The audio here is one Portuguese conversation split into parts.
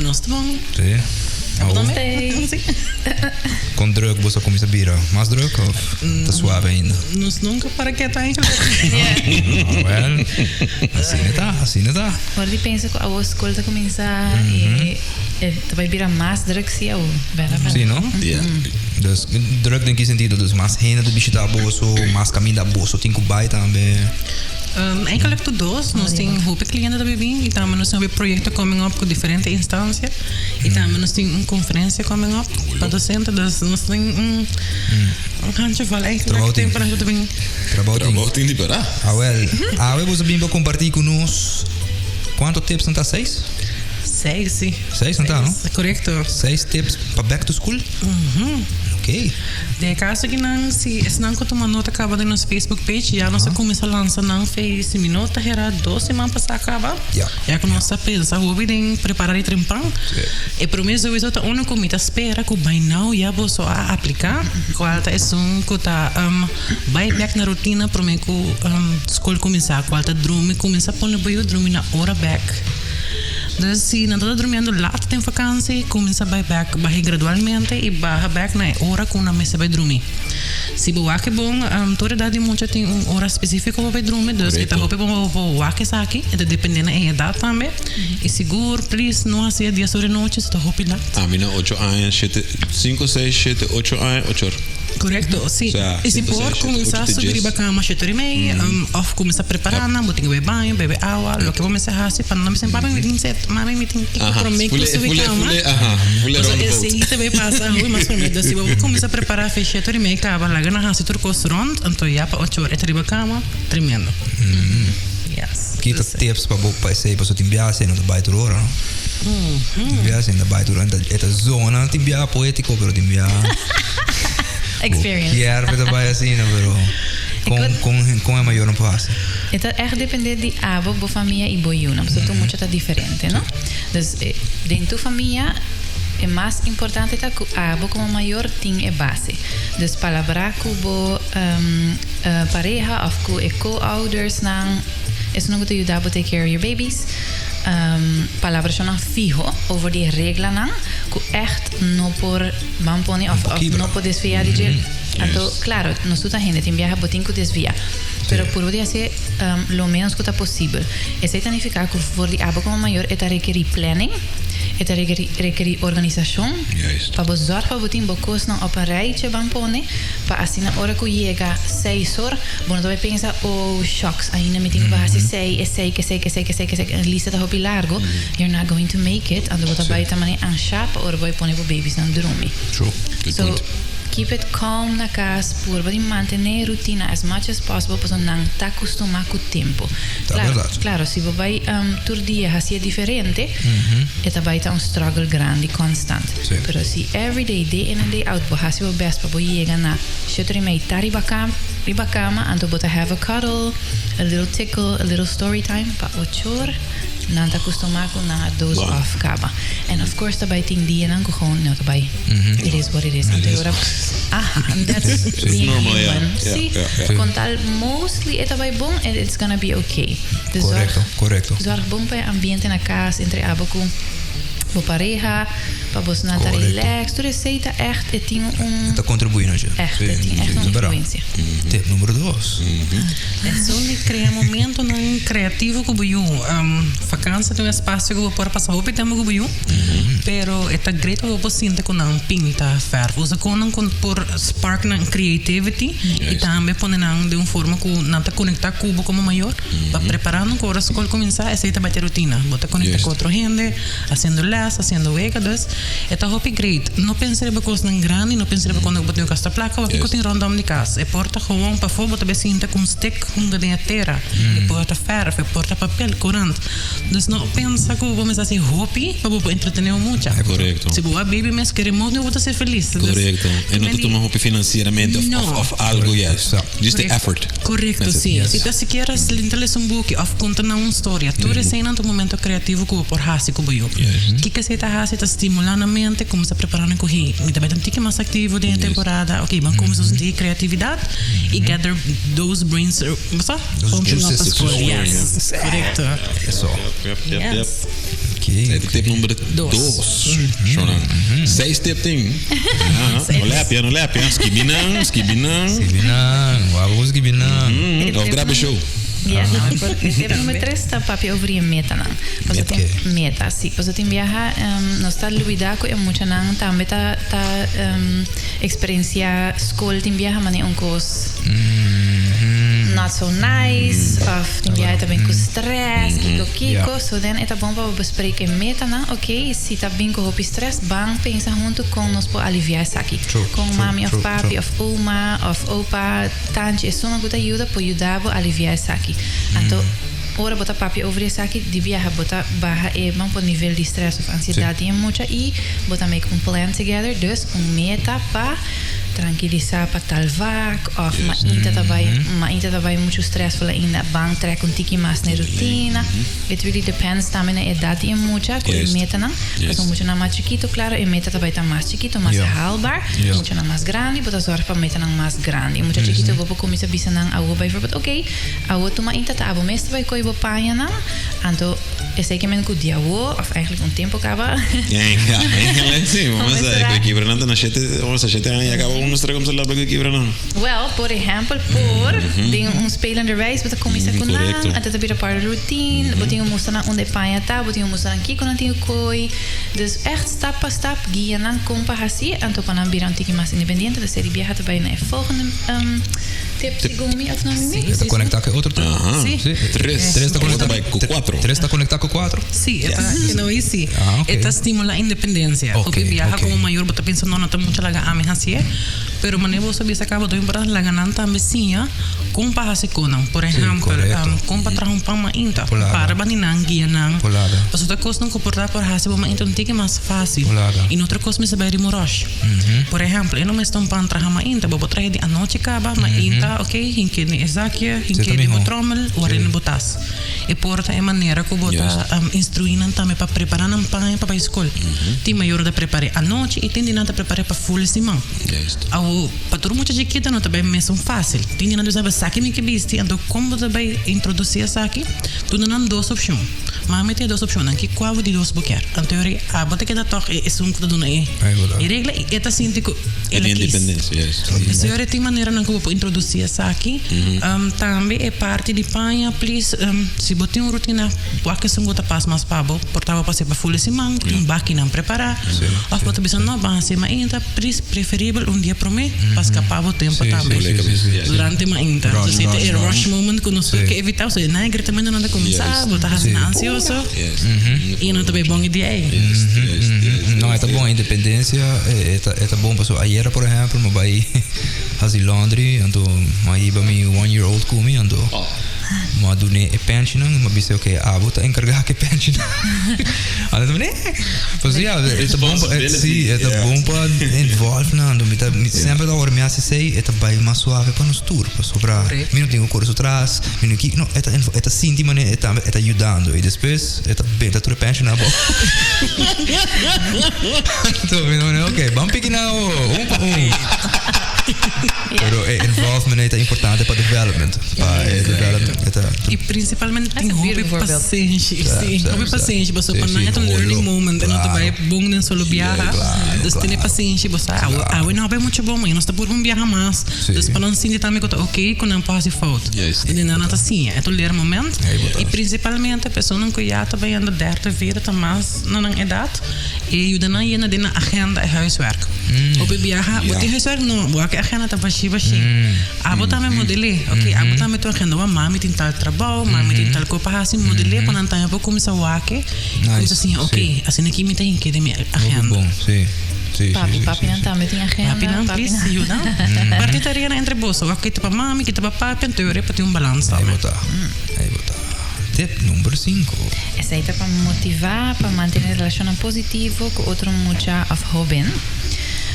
menos tá bom. Sim. Gostei. Com druk você começa a virar mais druk ou tá suave ainda? Nós nunca para que tá ainda. Well, assim não tá. Agora de pensa que a escola está a começar e vai virar mais druk se eu. Sim, não? Dus druk em que sentido? Dus mais renda do bicho da bolsa, mais caminho da bolsa, tem que buy também. Eigenlijk tudo dois, nós temos hoop clientes da bebê e também nós temos um projeto coming up com diferentes instâncias e também nós temos uma conferência coming up para docentes, dus nós temos handje van eigenlijk tempo para ajudar bem. Trabalho tem liberar. Well, você bem para compartilhar conosco. Quantos tips não tá 6? 6, sim. 6 não tá, não? Correto. 6 tips para back to school? Ok. De caso que não, se não que uma nota acaba no nosso Facebook page, já nós começa a lançar não fez minutos, era 2 semanas para acabar. Já que nós pensa, o bem preparar e trempar. E por mês eu estou uma comida espera que by now já vou só aplicar. Qual é que tá vai back na rotina para mim que escola começar, qual tá dormir começa a pôr no banho dormir na hora back. Dus se não está dormindo lá, tem vacância, começa a back gradualmente e barra back na hora que uma mesa vai dormir. Se o que bom, toda idade muita tem uma hora específica para dormir, dus que tá roupa bom o que está aqui, dependendo da idade também. E seguro, please, não assim dia sobre noite, está roupa lá. A minha 8 anos, 5, 6, 7, 8 anos, 8 horas. Correto, sim. E se for começar a subir a cama às 7h30, ou começar a preparar, não tem que beber banho, beber água, o que vamos fazer assim, para não me sentar bem 27, mas me tem que comprometer com subir a cama. Esse também passa, mas para mim, se eu começar a preparar às 7h30, acaba lá, ganhar assim, turco restaurante, então já para 8 horas, a cama, tremendo. Yes. Que tips para você sair para te enviar assim, não vai ter hora, não? Enviar assim, não vai ter hora, esta zona, te enviar poético, pero te enviar... Experience. Ja, maar dat bij zien, pero com é maior não passa. Então, depende de abo, boa família e boiuna, porque tu muito tá diferente, não? Dus dentro da família é mais importante tá que abo como maior tem é base. Dus palavra que bo pareja of que co-ouders não, isso não te ajudar a take care of your babies. Palavras são fijo over die regla não, que echt não por bamponi of não por desviar de jeito. Então, claro, nós tudo a gente tem viajar botin que desvia, pero por o dia ser lo menos que tá possível. Isso significa que for de abo como maior é requerir planning, é requerir organização, para você zorgar para botin bocos não op een rijtje bamponi, para assim na hora que chega 6 horas, bom então vai pensar oh shocks, ainda me tenho que fazer que lista da hobby largo, you're not going to make it, ando bota baita mani an chapa or vai pôr babies não dormir. True. So keep it calm na casa, por manter rotina as much as possible, para não estar acostumado com o tempo. Claro, se você vai todo dia fazer diferente, é vai estar struggle grande, constante. Pero se every day, day in and day out, você faz o best para você chegar na 7h30, tá riba cama, então você have a cuddle, a little tickle, a little story time, para 8 horas. Não está acostumado com a dose off caba. And of course, também tem dia não gewoon não também. It is what it is. Então agora, and that's being normal, human. Sim, com tal mostly é também bom and it's gonna be okay. Correto. Zorg bom para o ambiente na casa entre abaco, o pareja, para você não estar relax. Tu receita echt é tinha está contribuindo já. Echt uma influência. Tip número 2. É só de criar momento não criativo com o buiu. Vacância tem um espaço que eu posso passar roupa e tem o buiu. Pero é tão great que eu sinto que não pinta ferro. Usa com não por spark na creativity e também põe não de uma forma que não está conectar com o como maior. Para preparar no coro a escola começar essa é a rotina. Bota conectar com outra gente, fazendo less, fazendo wega, dus é roupa great. Não pensei que coisa não grande, não pensei que quando eu botei o casta placa, aqui eu tenho rondom de casa. É porta gewoon para fora, bota bem sinta com stick, com gadeira, é porta ferro, é porta papel, corante. Dus não pensa que vamos fazer roupa para entretener muito. É correto. Se boa baby mas queremos não vou ser feliz. Correto. E não te toma roupa financeiramente of algo, yes. Just the effort. Correto, sim. Se tu sequer lê um book of conta uma história, tu recém no momento criativo que por hasi com boio. Que você está hasi está estimulando a mente, como se preparando com rir. E também tem que mais ativo dentro da temporada. Ok, mas como se sentir criatividade e gather those brains, só? Those juices. Yes. Correto. Isso. Yes. Tip número 2. 6 tip ting. No lepia. Skibinang. Wabos skibinang. Of grab a show. Ja, tip número 3 está papi over je meta nan. Meta, sim. Você tem viajar, nós está luidar com muita nan, também tá experiência escola tem viajar, mas um cos not so nice, of tem viajar também com stress, kiko. So then é bom para bespreken meta nan. Ok, se tá bem com o stress, bang pensa junto com nós para aliviar isso aqui. Com mami of papi, of oma, of opa, tante, é só uma boa ajuda para ajudar a aliviar isso aqui. Então, ora botar papi over isso aqui, de viajar botar barra e man por nível de stress of ansiedade e muita e botar make um plan together, dus meta para tranquilizar para tal vac of ma inta também muito stress para ainda bang trek um tiki mais na rotina. It really depends também na idade e muita com meta não. Porque muito na mais chiquito, claro, e meta também tá mais chiquito, mais haalbaar. Muito na mais grande, botar zorg para meta não mais grande. Muito chiquito vou começar a bisa não ao bijvoorbeeld, ok, ao tu ma inta tá abo meeste vai coi paia não. Então é sei que men com dia of eigenlijk um tempo acaba. Sim, vamos aí, aqui Fernando na chete, vamos a chete aí acaba mostrar como se lá para aqui Fernando. Well, por exemplo, tem spelende reis, você começa com lá, até tá vira parte da routine, você mostra onde paia tá, você mostra aqui quando tem coi. Dus echt stap per stap guia nan compa hasi, então para não virar um tiki mais independente, da série viaja também na volgende tip segumi of não me. Está conectado com outro? Sim. 3 está conectado com 4. 3 está conectado com 4? Sim, não é sim. Esta estimula a independência. Porque viaja como maior, você pensa não tem muito laga a minha assim, pero mané você bisa acaba do para laga nan também sim, compa hasi konan. Por exemplo, compa traz um pão ma inta, para baninang guia nan. Você tá costa não comportar por hasi uma inta um tique mais fácil. E outra coisa me saber de morash. Por exemplo, eu não me estou pão traz ma inta, vou trazer de a noite acaba ma inta, ok, hinke ni ezakia, hinke de botrommel, warin botas. E porta é maneira que bota instruindo também para preparar um pão para a escola. Tem maior da preparar à noite e tem de nada preparar para full simão. Ao para todo mundo chiquita não também mesmo fácil. Tem de nada saber saque me que biste, então como também introduzir saque, tu não duas opções. Mas me tem duas opções, que qual de duas boquer. Então a bota que dá toque é um que dá aí. E regra é tá sinto que é independência. A senhora tem maneira não que vou introduzir saque. Também é parte de panha, please. Se botar uma rotina, porque se gota passa mais pabo, portava para ser para full simão, um baque não preparar. Ou bota bisa não vai ser mais ainda, preferível um dia para mim, para escapar o tempo também. Durante uma ainda. Se você tem rush moment que nós que evitar, você não é gritamente não dá começar, botar ansioso. E não também bom ideia. Não, é bom a independência, é bom para ayer por exemplo, eu vai fazer Londres, então aí para mim 1-year-old comigo, então mas do ne pension mas bisa okay botar encarregar que pension ada também pois é bom para involve não me sempre da hora me hace sei é bem mais suave para nos tour para sobrar minuto tenho curso atrás minuto que não é sinti mas é ajudando e depois é bem da tua pension na boa então ok vamos pegar pero involvement é importante para development e principalmente tem hobby paciência hobby paciência você para não é um learning moment não te vai bom nem solo viajar então tem paciência você não é muito bom mas nós está por viajar mais então para não sentir também que ok quando não passa falta e não é assim é o ler momento e principalmente a pessoa não cuida também anda derta vida tá mais na idade e ajuda na ir na agenda e huiswerk op viajar botar huiswerk não boa que a agenda tá baixinha botar meu modelo ok botar meu agenda mami tem tal trabalho mami tem tal coisa assim modelo para não ter para começar o aqui coisa assim ok assim aqui me tem que de minha agenda bom sim papi não também tem agenda papi não precisa não partitaria entre bolsa ok tipo mami que tipo papi então eu para ter balanço aí botar tip número 5 essa aí para motivar para manter a relação positiva com outro mucha of hobby.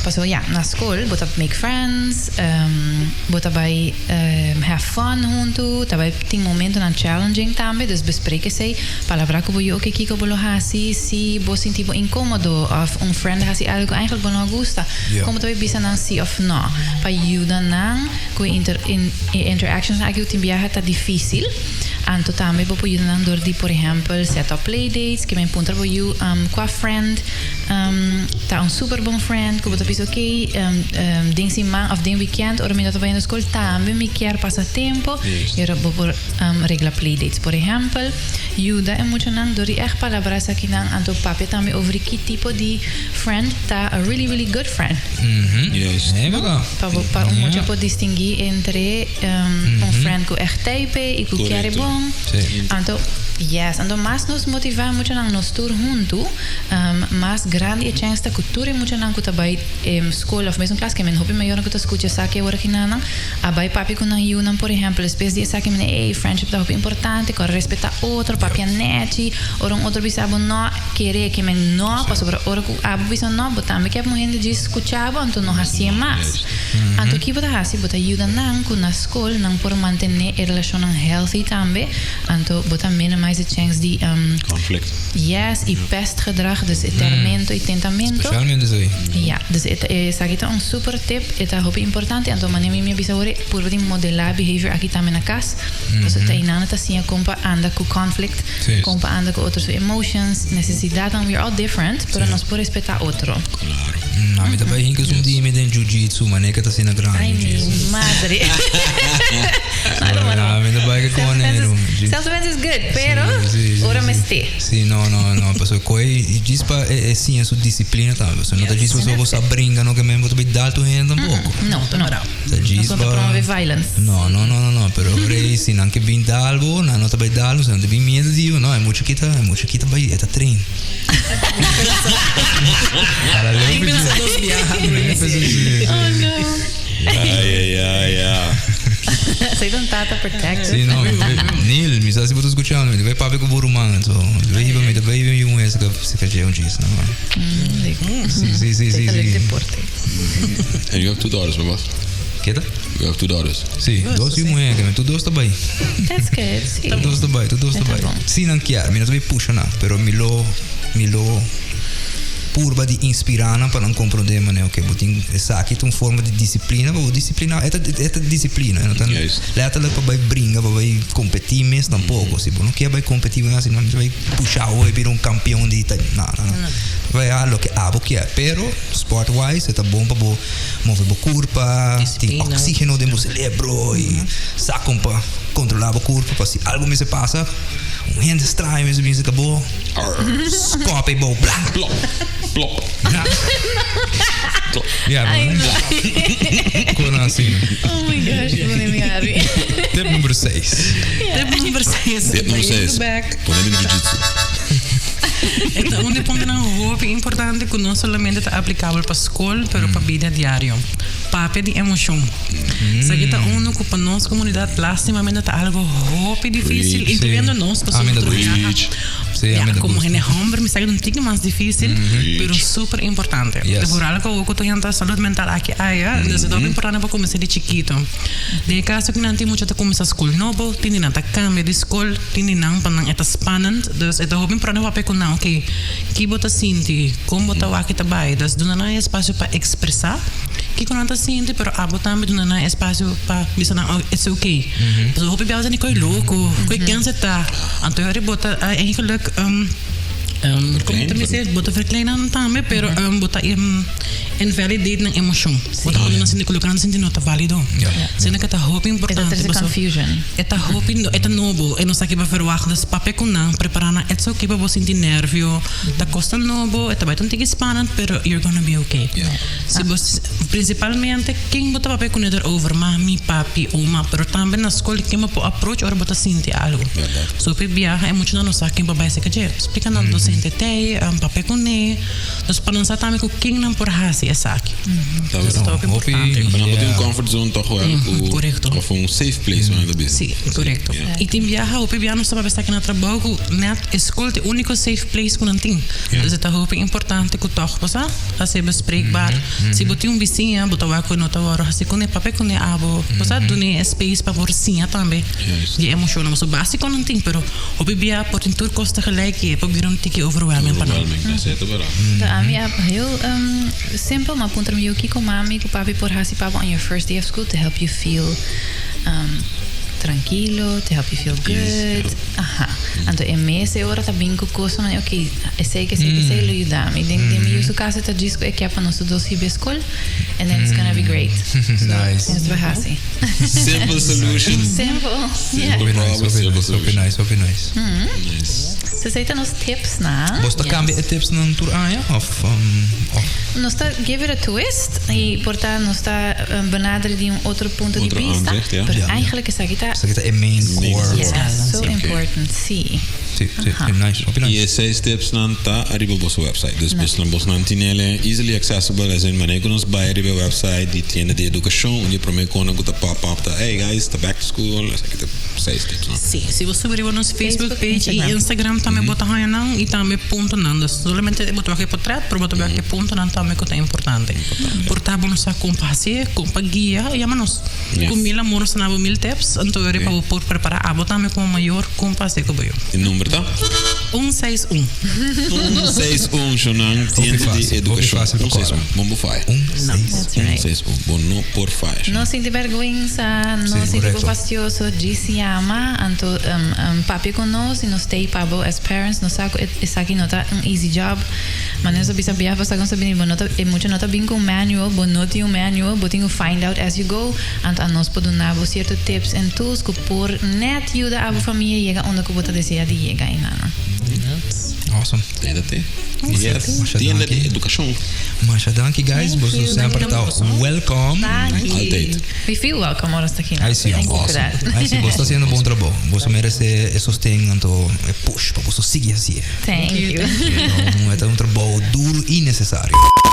Passou, na escola, bota make friends, bota vai have fun junto, também tem momento na challenging também, dus bespreken se, palavra que eu que kiko bolo hasi, se você sentir incômodo, of friend hasi algo eigenlijk não gosta, como também bisa não si of não, para ajuda não, com interactions aqui o tem viaja tá difícil. Anto também vou poder não dormir, por exemplo, set up playdates, que me encontra com you com a friend, tá super bom friend, que você pensa ok, den semana of den weekend, ora me dá também na escola também me quer passar tempo, e ora vou regla playdates, por exemplo, ajuda é muito não dormir echt palavras aqui não, anto papi também over que tipo de friend tá a really good friend. Yes. É legal. Para muito pode distinguir entre friend que echt type e que quer bom. Então, então mais nos motivar muito não nos tour junto, mais grande a chance da cultura muito não que trabalha escola ou mesmo classe que me hobby maior que tu escuta saque agora que não, abai papi com não you não por exemplo, espécie de saque me ei friendship da importante, que respeitar outro papi neti, ou outro bisabo não querer que me não passa por ora que abo bisabo não, botar me que é muito de escuchava, então não hacía mais. Então que botar assim, botar ajuda não com na escola não por manter a relação healthy também, então botar menos mais a chance de conflict. Yes, e pestgedrag, dus eternamento e tentamento. Especialmente isso aí. Ja, dus aqui está um super tip, é muito importante, então maneira minha bisavó por modelar behavior aqui também na casa. Dus het inaan het assim compa anda com conflict, compa anda com outras emotions, necessidade dan weer all different, pero nós por respeitar outro. Claro. A mim também que um dia me den jiu-jitsu, mané que tá sendo grande. Ai, minha madre. A mim também que com Self-defense is good, pero ora me ste. Sim, não, pessoal, coi diz para sim a sua disciplina tá, você não tá diz para você brinca, não que mesmo você dá tu ainda um pouco. Não. Tá diz para promover violence. Não, pero por sim, não que bem dá algo, não tá bem dá algo, não tá bem medo de, não, é muito que tá bem, é tá treino. Oh no. Ai. Sei don't tata protect. Sim, não. Nil, me sabe se você escutando, ele vai para ver com o burumang, so. Vai ver um esse que se quer um disso, não. Sim. Deporte. And you have 2 daughters, my boss? Que tá? You have 2 daughters? Sim, 2 e mulher, que tu 2 também. That's good. Sim. Tu 2 também. Sim, não quer, me não também puxa não, pero me lo purba de inspirar para não compreender, né? Ok, botin essa aqui tem uma forma de disciplina, vou disciplinar, é disciplina, não tem. Leta lá para vai brincar, para vai competir mesmo tampouco, se não quer vai competir, assim não vai puxar o vir campeão de não. Vai a lo que abo que é, pero sport wise é bom para mover o corpo, tem oxígeno dentro do cérebro e sacam para controlar o corpo, para se algo me se passa, hand estranho mesmo se acabou. Scope bom, blá. Plop. Ja, assim. Oh my gosh, Tip número 6. Tip número 6. Podemos jiu-jitsu. Então, um ponto não importante que não somente está aplicável para a escola, mas para a vida diária. Papi de emoção. Isso aqui está que para nossa comunidade lastimamente está algo difícil, incluindo nós, pessoas que como é homem, me sai um pouquinho mais difícil, mas super importante. Por algo que eu estou a saúde mental aqui, então é importante para começar de chiquito. De caso que não tem muito a começar a escola novo, tem nada cambia de escola, tem nada para não é spannend, então é importante para pegar não que você sente, como você vai trabalhar, então não há espaço para expressar. Que quando está sente, pero abo também não há espaço para dizer não, it's okay. Mas eu hope que você não é louco, que cansa tá. Então eu bota eigenlijk como também se bota verkleinen também, pero bota invalidate na emoção. Bota quando não sente colocar não sente não tá válido. Sendo que tá hope importante. É confusion. É tá hope, é tá novo, é não sabe que vai verwachten, das papel com não preparar na, it's okay para você sentir nervio, tá costa novo, é tá bem tanto spannend, pero you're gonna be okay. Se você principalmente quem bota papel com neder over mami, papi, oma, pero também na escola quem me approach ou bota sentir algo. So pe viaja é muito não sabe quem vai ser que explica não docente tem, papel com ne, dos para não saber também com quem não por hasi é saque. Isso é importante. Para não ter comfort zone toch wel, correto. Of safe place onde bem. Sim, correto. E tem viaja, o viaja não sabe estar aqui na trabalho, net escola é o único safe place que não tem. Então é importante que toch passa, a ser bespreekbaar. Se você tem vizinho, botar o no tawaro, se com papel com abo, passa do ne space para vizinha também. De emoção, mas o básico não tem, pero o viaja por tentar costa gelijk é para vir tiki overwhelming para nós. A minha heel simpel, maar punter me ook com mami, com papi por hasi papo on your first day of school to help you feel tranquilo, to help you feel good. Ajá. Então, em meia hora tá bem com coisa, mas ok, sei que lo ayudamos. De mim, o caso tá disco é que é para nós dois ir escola, and then it's gonna be great. Nice. It's very happy. Simple solution. Simple. Yeah. Hope nice. Nice. Você aceita nos tips, né? Você cambia tips no tour ja? Of Nós está give it a twist e portanto nós está benaderen de outro ponto de vista. Mas eigenlijk is dat é main core. Yes, so important. Sim. Sim, nice. E esses tips não tá arriba no nosso website. Dus bus não tinha easily accessible as in maneira que nós vai arriba website de tienda de educação onde promete quando que tá pop tá hey guys, tá back to school, essa que tá 6 tips. Sim, se você abrir o nosso Facebook page e Instagram também bota aí não e também ponto não. Solamente botar aqui por trás, para botar aqui ponto não também que é importante. Portanto, nós acompanhar, guia e nós com 1000 amores na 1000 tips, então eu para por preparar a botar com maior compasse que eu. O número tá? 161. 161 Shonan tienda de educação. 161. Bombo fai. 161. Bono por fai. Não sente vergonha, não sente compassioso, disse ama, então papi conosco e nós stay pabo as parents, nós saco essa aqui nota easy job. Mas nós sabia fazer com sabia bonota e muito nota bem com manual, bonoti um manual, botinho find out as you go, então nós podemos dar certos tips e tools que por net ajuda a família chega onde que bota deseja de chegar aí nana. Awesome. Yes. Tienda de educação. Mas dank guys, você sempre tá welcome. We feel welcome ahora está aqui. I see. Awesome. I see. Você está fazendo bom trabalho. Você merece sostém, então é push para você seguir assim. Thank you. Então, é um trabalho duro e necessário.